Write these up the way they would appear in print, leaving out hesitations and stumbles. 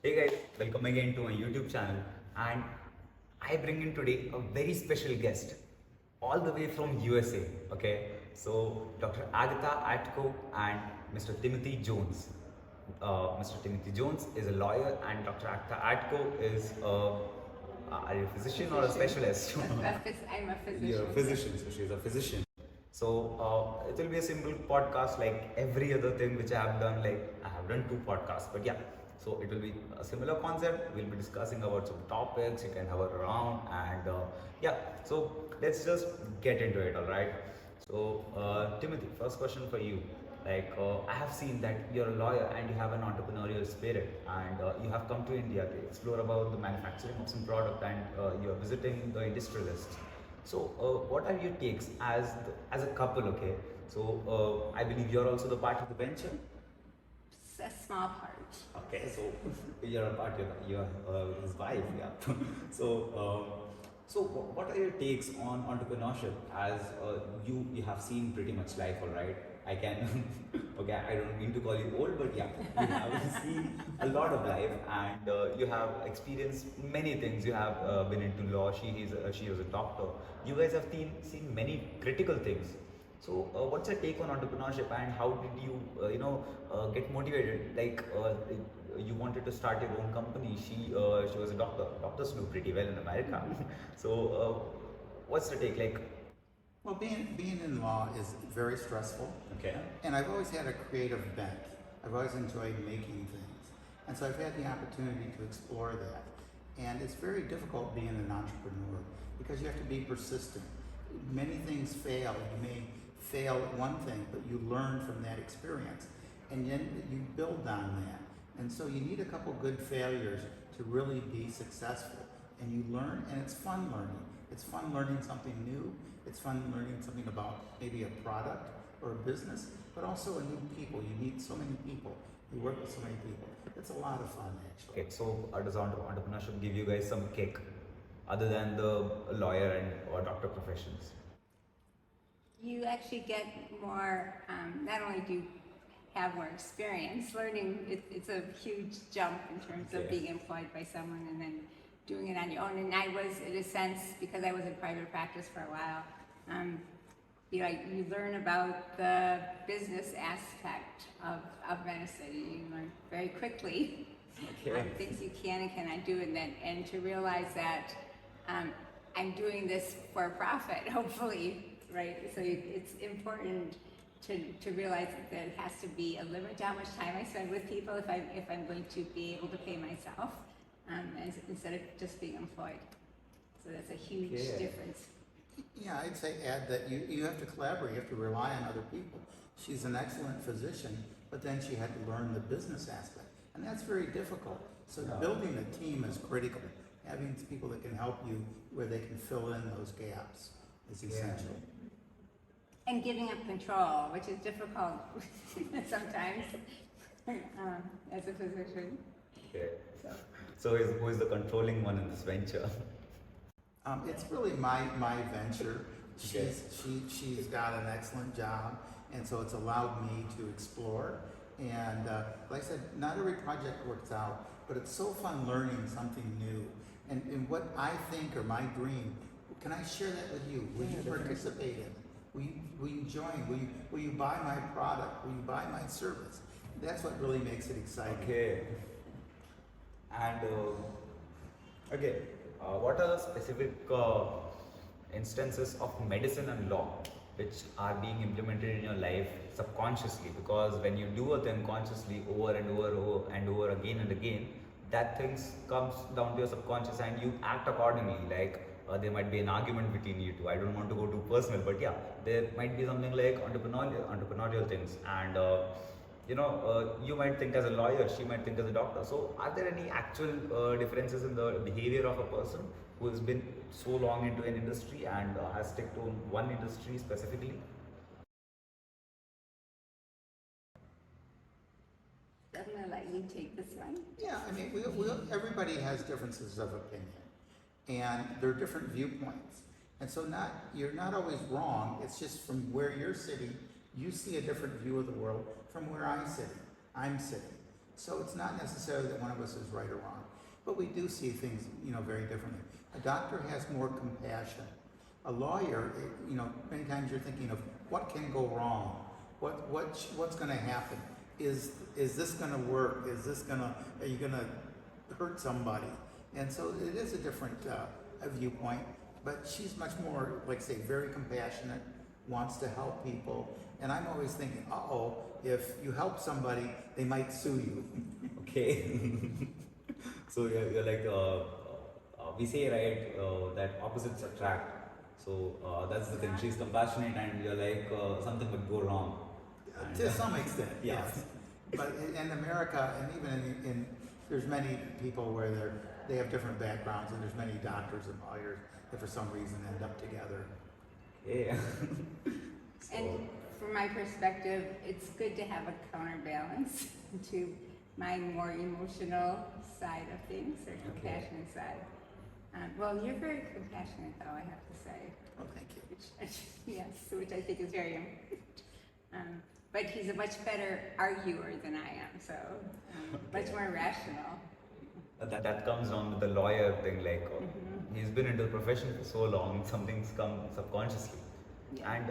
Hey guys, welcome again to my YouTube channel, and I bring in today a very special guest all the way from USA. Okay, so Dr. Agatha Atko and Mr. Timothy Jones. Mr. Timothy Jones is a lawyer, and Dr. Agatha Atko is are you a physician or a specialist? I'm a physician. You're a physician, so she's a physician. So it will be a simple podcast like every other thing which I have done. Like I have done two podcasts, but yeah. So it will be a similar concept. We'll be discussing about some topics. You can have a around and yeah. So let's just get into it. All right. So Timothy, first question for you. Like I have seen that you're a lawyer and you have an entrepreneurial spirit, and you have come to India to explore about the manufacturing of some product, and you are visiting the industrialists. So, what are your takes as a couple? Okay, so I believe you're also the part of the venture. A small part. Okay, so you're a part. You're his wife. Yeah. so, so what are your takes on entrepreneurship? As you have seen pretty much life, all right. I can. Okay, I don't mean to call you old, but yeah, you have seen a lot of life, and you have experienced many things. You have been into law. She was a doctor. You guys have seen many critical things. So, what's your take on entrepreneurship, and how did you, get motivated? Like, you wanted to start your own company. She was a doctor. Doctors do pretty well in America. so, what's the take? Like, Well, being in law is very stressful, okay, and I've always had a creative bent. I've always enjoyed making things, and so I've had the opportunity to explore that. And it's very difficult being an entrepreneur because you have to be persistent. Many things fail. You may fail at one thing, but you learn from that experience, and then you build on that. And so you need a couple good failures to really be successful. And you learn, and it's fun learning. It's fun learning something new. It's fun learning something about maybe a product or a business, but also a new people. You meet so many people. You work with so many people. It's a lot of fun, actually. okay. So, does entrepreneurship give you guys some kick, other than the lawyer and or doctor professions? You actually get more, not only do you have more experience, learning, it's a huge jump in terms of Yes. being employed by someone and then doing it on your own. And I was, in a sense, because I was in private practice for a while, you learn about the business aspect of medicine. You learn very quickly Okay. things you can and cannot do, and to realize that I'm doing this for profit, hopefully, right? So it's important to realize that there has to be a limit to how much time I spend with people if I'm going to be able to pay myself, instead of just being employed. So that's a huge difference. Yeah, I'd say add that you have to collaborate, you have to rely on other people. She's an excellent physician, but then she had to learn the business aspect, and that's very difficult. So building a team is critical. Having people that can help you where they can fill in those gaps is essential. And giving up control, which is difficult sometimes as a physician. Okay. So, who is the controlling one in this venture? It's really my venture. Okay. She's got an excellent job, and so it's allowed me to explore. And like I said, not every project works out, but it's so fun learning something new. And what I think or my dream, can I share that with you? Will you participate in it? Will you join? Will you buy my product? Will you buy my service? That's what really makes it exciting. Okay. And okay, what are the specific instances of medicine and law which are being implemented in your life subconsciously? Because when you do a thing consciously over and over again and again, that things comes down to your subconscious and you act accordingly. Like there might be an argument between you two. I don't want to go too personal, but yeah, there might be something like entrepreneurial things, and you might think as a lawyer, she might think as a doctor. So, are there any actual differences in the behavior of a person who has been so long into an industry and has stick to one industry specifically? I'm gonna let you take this one. Yeah, I mean, everybody has differences of opinion, and there are different viewpoints. And so you're not always wrong. It's just from where you're sitting, you see a different view of the world from where I'm sitting. So it's not necessarily that one of us is right or wrong, but we do see things, very differently. A doctor has more compassion. A lawyer, many times you're thinking of what can go wrong, what's going to happen. Is this going to work? Are you going to hurt somebody? And so it is a different viewpoint, but she's much more, like say, very compassionate, wants to help people. And I'm always thinking, if you help somebody, they might sue you. Okay. So you're like, we say, right, that opposites attract. So that's the thing. She's compassionate, and you're like, something would go wrong. And, To some extent, yeah. yes. But in America, and even in there's many people where they have different backgrounds, and there's many doctors and lawyers that for some reason end up together. Yeah. And from my perspective, it's good to have a counterbalance to my more emotional side of things, or compassionate side. Well, you're very compassionate, though, I have to say. Oh, thank you. Which I think is very important. But he's a much better arguer than I am, so much more rational. That comes on with the lawyer thing, like he's been into the profession for so long, something's come subconsciously. Yeah. And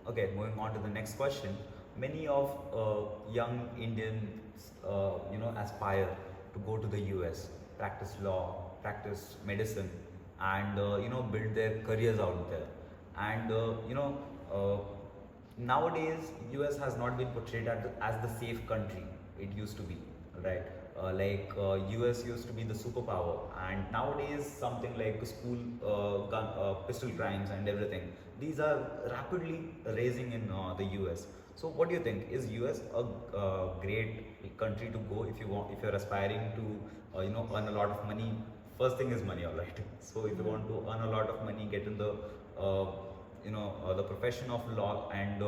okay, moving on to the next question. Many of young Indians, aspire to go to the US, practice law, practice medicine, and build their careers out there. And nowadays, US has not been portrayed as the safe country it used to be, right? US used to be the superpower, and nowadays something like school pistol crimes and everything, these are rapidly raising in the US. So what do you think? Is US a great country to go if you're aspiring to earn a lot of money? First thing is money, all right. So if you want to earn a lot of money, get in the the profession of law and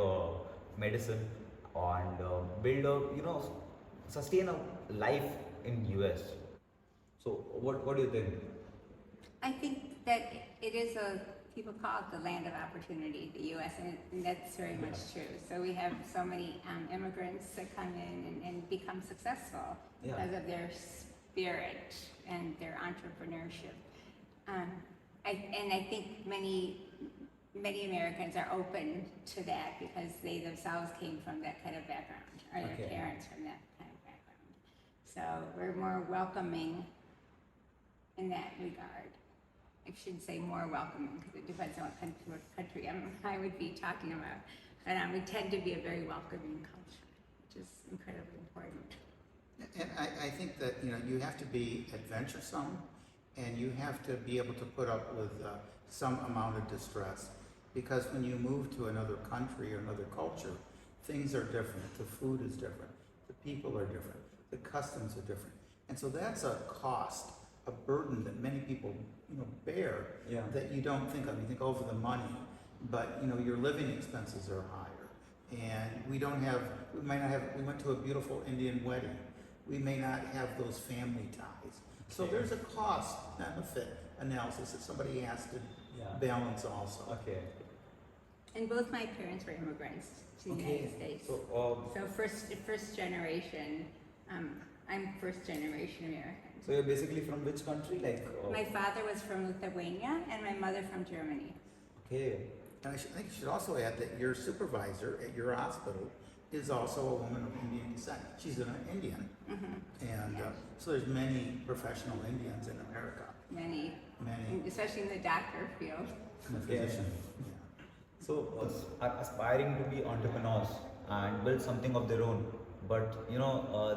medicine, and build a sustain a life in US. So what do you think? I think that it is people call it the land of opportunity, the U.S., and that's very much true. So we have so many immigrants that come in and become successful because of their spirit and their entrepreneurship. I think many Americans are open to that because they themselves came from that kind of background, or their parents from that kind of background. So we're more welcoming in that regard. I should say more welcoming because it depends on what country I would be talking about. But we tend to be a very welcoming culture, which is incredibly important. And I think that you have to be adventuresome, and you have to be able to put up with some amount of distress, because when you move to another country or another culture, things are different. The food is different. The people are different. The customs are different. And so that's a cost, a burden that many people bear that you don't think of. You think over the money, but your living expenses are higher. And we went to a beautiful Indian wedding. We may not have those family ties. So there's a cost benefit analysis that somebody has to balance also. Okay. And both my parents were immigrants to the United States. So first generation, I'm first generation American. So you're basically from which country? My father was from Lithuania and my mother from Germany. Okay. And I think you should also add that your supervisor at your hospital is also a woman of Indian descent. She's an Indian. And so there's many professional Indians in America. Many. Many. Especially in the doctor field. In the physician. So are aspiring to be entrepreneurs and build something of their own, but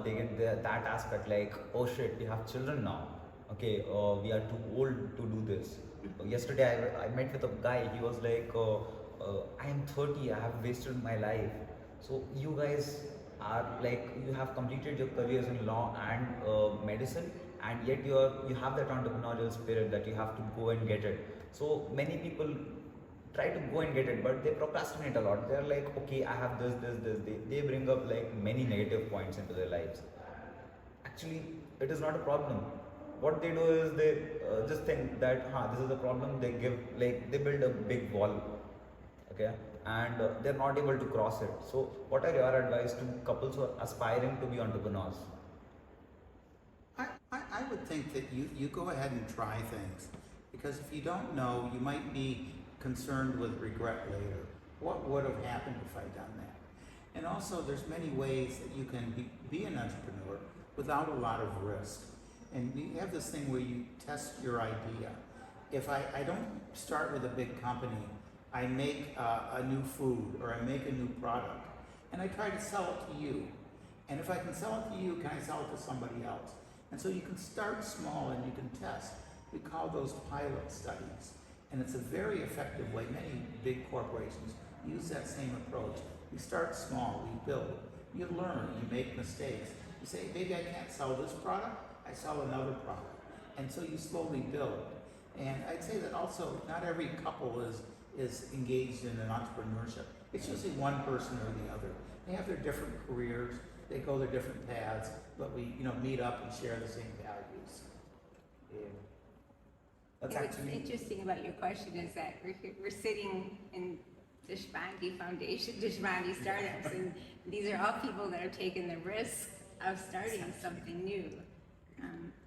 they get that aspect like, oh shit, we have children now. Okay, we are too old to do this. Yesterday I met with a guy. He was like, I am 30. I have wasted my life. So you guys are like, you have completed your careers in law and medicine, and yet you have that entrepreneurial spirit that you have to go and get it. So many people try to go and get it, but they procrastinate a lot. They're like, okay, I have this. They bring up like many negative points into their lives. Actually, it is not a problem. What they do is they just think that, this is a problem. They build a big wall, okay, and they're not able to cross it. So, what are your advice to couples who are aspiring to be entrepreneurs? think that you go ahead and try things, because if you don't know, you might be concerned with regret later. What would have happened if I'd done that? And also, there's many ways that you can be an entrepreneur without a lot of risk. And you have this thing where you test your idea. If I don't start with a big company, I make a new food or I make a new product, and I try to sell it to you. And if I can sell it to you, can I sell it to somebody else? And so you can start small and you can test. We call those pilot studies. And it's a very effective way. Many big corporations use that same approach. We start small, we build, you learn, you make mistakes. You say, maybe I can't sell this product, I sell another product. And so you slowly build. And I'd say that also not every couple is engaged in an entrepreneurship. It's usually one person or the other. They have their different careers, they go their different paths, but we meet up and share the same values. Yeah. That's What's actually interesting about your question is that we're sitting in Deshpande Foundation, Deshpande Startups, and these are all people that have taken the risk of starting something new.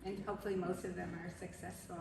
And hopefully most of them are successful.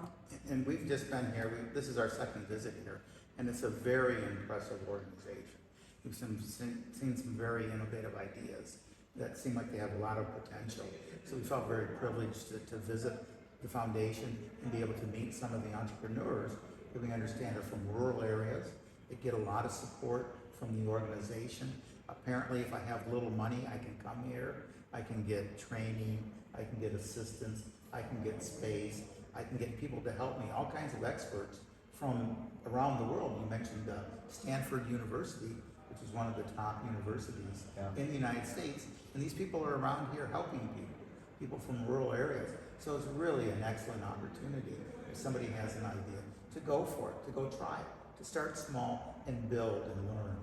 And we've just been here, this is our second visit here, and it's a very impressive organization. We've seen some very innovative ideas that seem like they have a lot of potential. So we felt very privileged to visit the foundation and be able to meet some of the entrepreneurs that we understand are from rural areas. They get a lot of support from the organization. Apparently, if I have little money, I can come here. I can get training, I can get assistance, I can get space, I can get people to help me, all kinds of experts from around the world. You mentioned Stanford University, which is one of the top universities in the United States, and these people are around here helping people from rural areas. So it's really an excellent opportunity if somebody has an idea to go for it, to go try it, to start small and build and learn.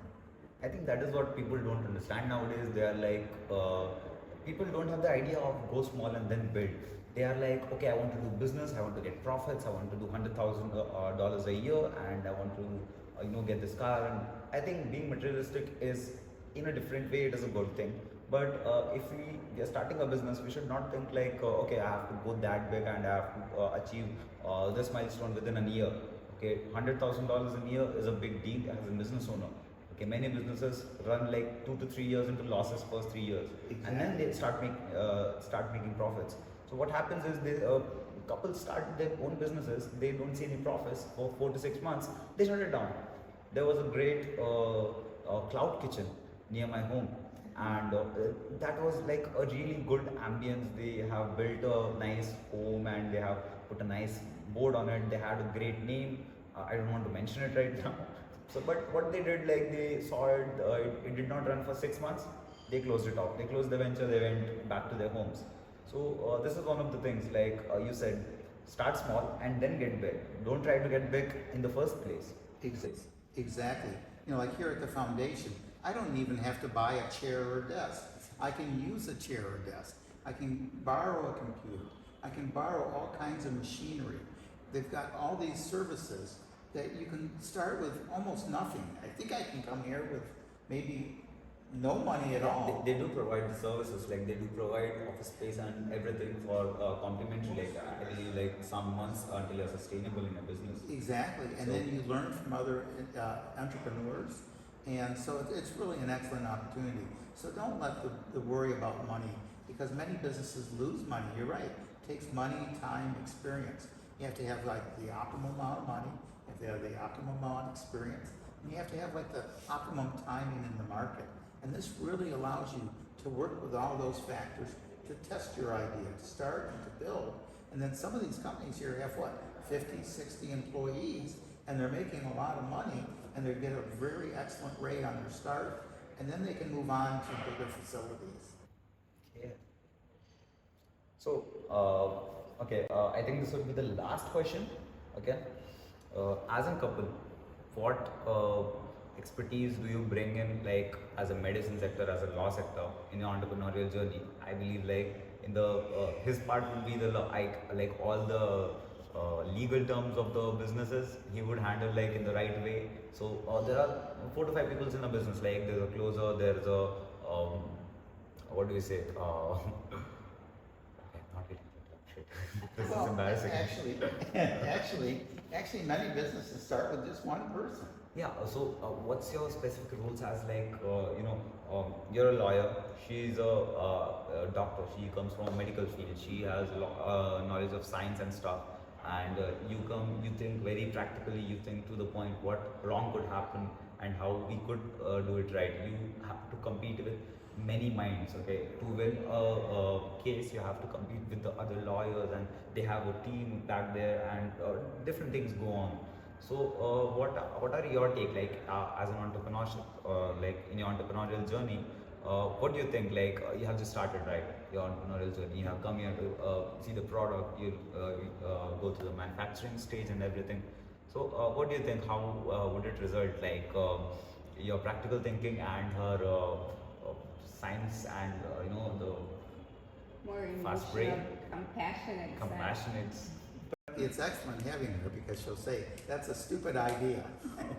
I think that is what people don't understand nowadays. They are like, people don't have the idea of go small and then build. They are like, okay, I want to do business, I want to get profits, I want to do $100,000 a year, and I want to, get this car. And I think being materialistic is, in a different way, it is a good thing. But if we are starting a business, we should not think like, okay, I have to go that big and I have to achieve this milestone within a year. Okay, $100,000 a year is a big deal as a business owner. Okay, many businesses run like 2 to 3 years into losses first 3 years, and then they start making profits. So what happens is couples start their own businesses, they don't see any profits for 4 to 6 months, they shut it down. There was a great cloud kitchen near my home, and that was like a really good ambience. They have built a nice home and they have put a nice board on it. They had a great name. I don't want to mention it right now. So, but what they did, like they saw it, it did not run for 6 months. They closed it off. They closed the venture. They went back to their homes. So this is one of the things. Like you said, start small and then get big. Don't try to get big in the first place. Exactly. Like here at the foundation, I don't even have to buy a chair or a desk. I can use a chair or desk. I can borrow a computer. I can borrow all kinds of machinery. They've got all these services that you can start with almost nothing. I think I can come here with maybe no money at all. They do provide the services, like they do provide office space and everything for complimentary, like actually like some months until you're sustainable in a business. Exactly, and then you learn from other entrepreneurs, and so it's really an excellent opportunity. So don't let the worry about money, because many businesses lose money. You're right, it takes money, time, experience. You have to have like the optimal amount of money, you have to have the optimal amount of experience, and you have to have like the optimum timing in the market. And this really allows you to work with all those factors to test your idea, to start and to build. And then some of these companies here have 50, 60 employees, and they're making a lot of money, and they get a very excellent rate on their start, and then they can move on to bigger facilities. Okay. So, I think this would be the last question. Okay. As a couple, what expertise do you bring in, like as a medicine sector, as a law sector, in your entrepreneurial journey? I believe like in the his part would be the like all the legal terms of the businesses he would handle like in the right way. So there are 4 to 5 people in a business. Like there's a closer, there's a what do we say? Not really. Shit. is Well, embarrassing. actually, many businesses start with just one person. Yeah, so what's your specific roles as like, you're a lawyer, she's a doctor, she comes from a medical field, she has knowledge of science and stuff, and you think very practically, you think to the point what wrong could happen and how we could do it right. You have to compete with many minds, okay? To win a case, you have to compete with the other lawyers, and they have a team back there, and different things go on. So, what are your take like as an entrepreneurship, like in your entrepreneurial journey? What do you think? Like you have just started, right? Your entrepreneurial journey. You have come here to see the product. You go to the manufacturing stage and everything. So, what do you think? How would it result? Like your practical thinking and her science and the More fast brain, emotional, compassionate. side. compassionate. It's excellent having her because she'll say, that's a stupid idea.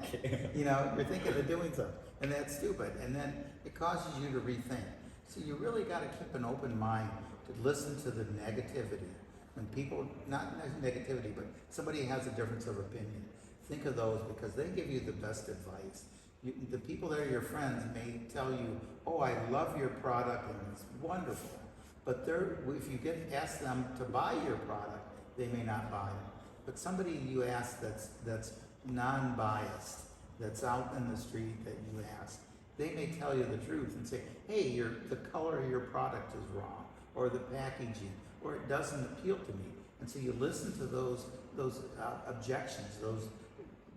Okay. You're thinking of doing something, and that's stupid. And then it causes you to rethink. So you really got to keep an open mind to listen to the negativity. When people, not negativity, but somebody has a difference of opinion, think of those because they give you the best advice. The people that are your friends may tell you, oh, I love your product and it's wonderful. But if you ask them to buy your product, they may not buy it. But somebody you ask that's non-biased, that's out in the street that you ask, they may tell you the truth and say, hey, the color of your product is wrong, or the packaging, or it doesn't appeal to me. And so you listen to those objections,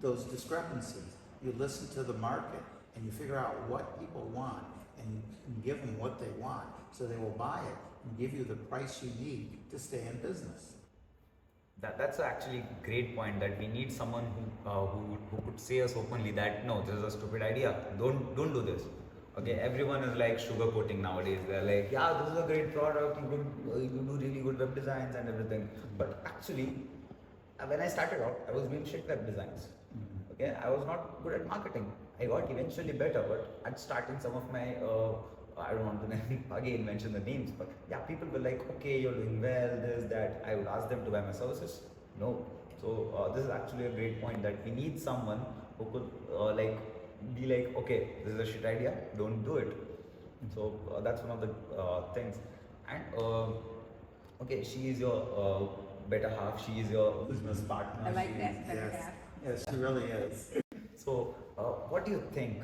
those discrepancies. You listen to the market and you figure out what people want and you give them what they want so they will buy it and give you the price you need to stay in business. That's actually a great point, that we need someone who could say us openly that no, this is a stupid idea. Don't do this. Okay, everyone is like sugarcoating nowadays. They're like, yeah, this is a great product. You do really good web designs and everything. But actually, when I started out, I was doing shit web designs. Okay, I was not good at marketing. I got eventually better, but at starting, some of my I don't want to again mention the names, but yeah, people were like, okay, you're doing well, this, that. I would ask them to buy my services. No. So this is actually a great point, that we need someone who could be like, okay, this is a shit idea, don't do it. So that's one of the things. And okay, she is your better half. She is your business partner. I like that better Yes. half. Yes, she really is. So, what do you think?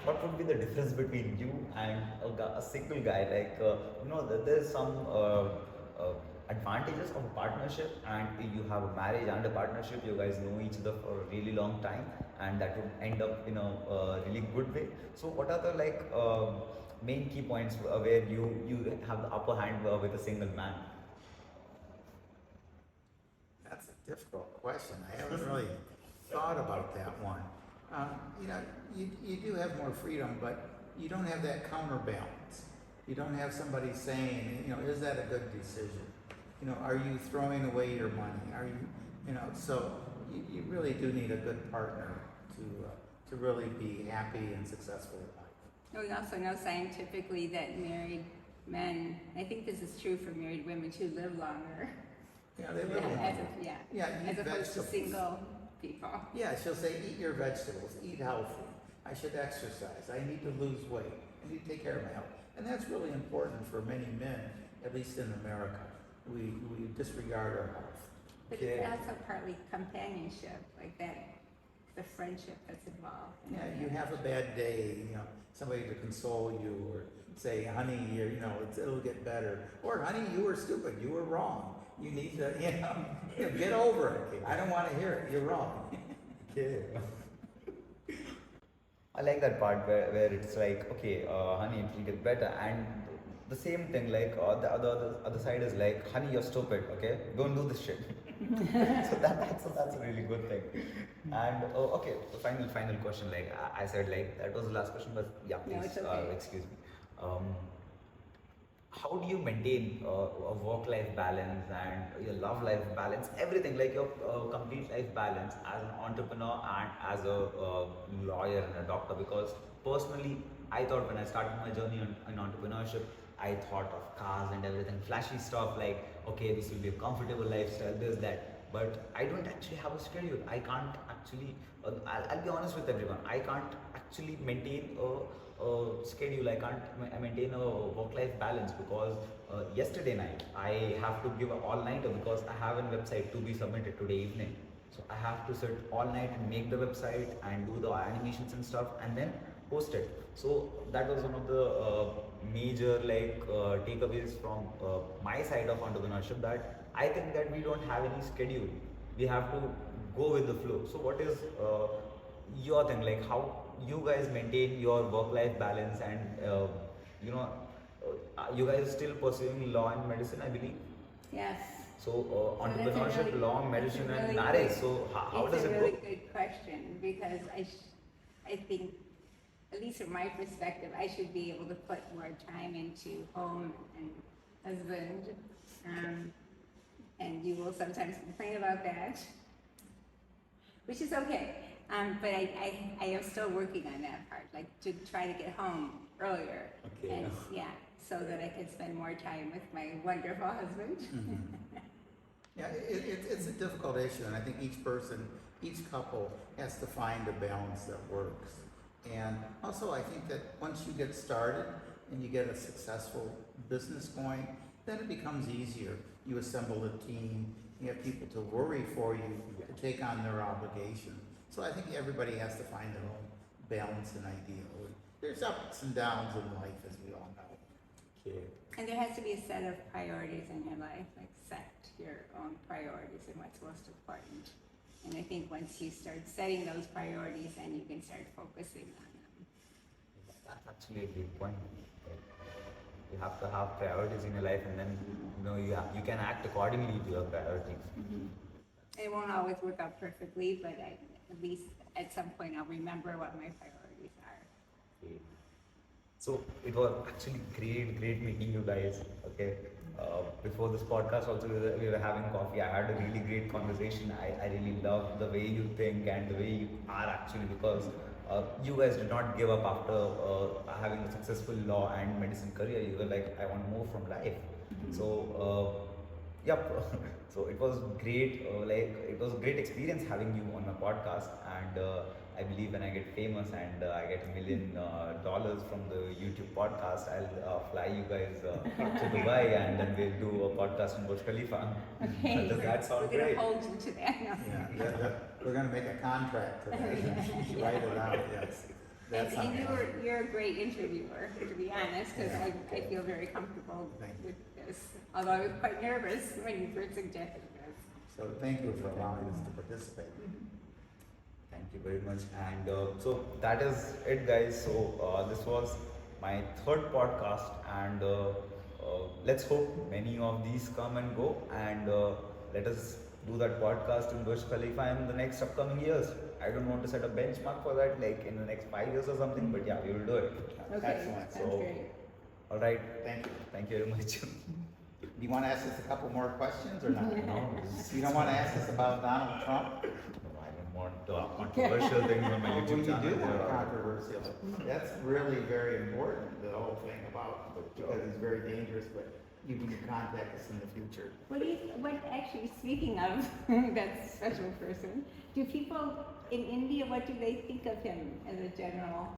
What would be the difference between you and a single guy? There's some advantages of a partnership, and you have a marriage and a partnership. You guys know each other for a really long time, and that would end up in a really good way. So, what are the main key points where you have the upper hand with a single man? That's a difficult question. I haven't really thought about that one. You do have more freedom, but you don't have that counterbalance. You don't have somebody saying, is that a good decision? Are you throwing away your money? Are you, so you really do need a good partner to really be happy and successful in life. We also know scientifically that married men, I think this is true for married women too, live longer. Yeah, they live As longer. as eat opposed to vegetables. single people. Yeah, she'll say, eat your vegetables, eat healthy. I should exercise. I need to lose weight. I need to take care of my health. And that's really important for many men, at least in America. We disregard our health. But it's also partly companionship, like that, the friendship that's involved. Yeah, you have a bad day, somebody to console you or say, honey, it'll get better. Or, honey, you were stupid. You were wrong. You need to, get over it. I don't want to hear it. You're wrong. Yeah. I like that part where it's like, okay, honey, it will get better, and the same thing, like the other side is like, honey, you're stupid, okay, don't do this shit. So that's a really good thing. And okay, the final question, like I said, like that was the last question, but yeah, please, No, it's okay. excuse me. How do you maintain a work-life balance and your love-life balance, everything, like your complete life balance as an entrepreneur and as a lawyer and a doctor? Because personally, I thought when I started my journey in entrepreneurship, I thought of cars and everything, flashy stuff like, okay, this will be a comfortable lifestyle, this, that. But I don't actually have a schedule. I can't actually, I'll be honest with everyone, I can't actually maintain a schedule. I can't maintain a work-life balance because yesterday night I have to give an all-nighter because I have a website to be submitted today evening. So I have to sit all night and make the website and do the animations and stuff and then post it. So that was one of the major takeaways from my side of entrepreneurship, that I think that we don't have any schedule. We have to go with the flow. So what is your thing? Like how you guys maintain your work-life balance and you know you guys still pursuing law and medicine, I believe. Yes. So So that's a entrepreneurship, really- law, that's a medicine, and really marriage. good- So how does It's a it really go? good question because I think, at least from my perspective, I should be able to put more time into home and husband. And you will sometimes complain about that, which is okay. But I am still working on that part, like to try to get home earlier. Okay. And yeah, so that I can spend more time with my wonderful husband. Yeah, it's a difficult issue, and I think each person, each couple has to find a balance that works. And also, I think that once you get started and you get a successful business going, then it becomes easier. You assemble a team, you have people to worry for you, to take on their obligation. So I think everybody has to find their own balance and ideal. There's ups and downs in life, as we all know. Okay. And there has to be a set of priorities in your life, like set your own priorities and what's most important. And I think once you start setting those priorities, then you can start focusing on them. That's actually a great point. You have to have priorities in your life, and then you can act accordingly to your priorities. It won't always work out perfectly, but at least at some point I'll remember what my priorities are. Okay. So it was actually great meeting you guys. Okay. Before this podcast also we were having coffee. I had a really great conversation. I really love the way you think and the way you are actually, because you guys did not give up after having a successful law and medicine career. You were like, I want more from life. So yep. So it was great. It was a great experience having you on my podcast, and I believe when I get famous and I get $1 million from the YouTube podcast, I'll fly you guys to Dubai, and then we'll do a podcast in Burj Khalifa. Okay, Does that sound we're great? gonna hold you to that. No. We're gonna make a contract for that. Write it out, yes. That's And something. you're a great interviewer, to be honest, because Yeah. I feel very comfortable Thank you. with this. Although I was quite nervous when you first suggested this. So thank you for allowing us to participate. Thank you very much. And so that is it, guys. So this was my third podcast, and let's hope many of these come and go, and let us do that podcast in Burj Khalifa in the next upcoming years. I don't want to set a benchmark for that, like in the next 5 years or something, but yeah, we will do it. Okay, Excellent. sounds So- great. All right. Thank you. Thank you very much. Do you want to ask us a couple more questions or not? No, You don't want to ask us about Donald Trump? I don't want controversial things on my Well, YouTube you channel. do want controversial. That's really very important, the whole thing about, because he's very dangerous, but you can contact us in the future. Actually, speaking of that special person, do people in India, what do they think of him as a general?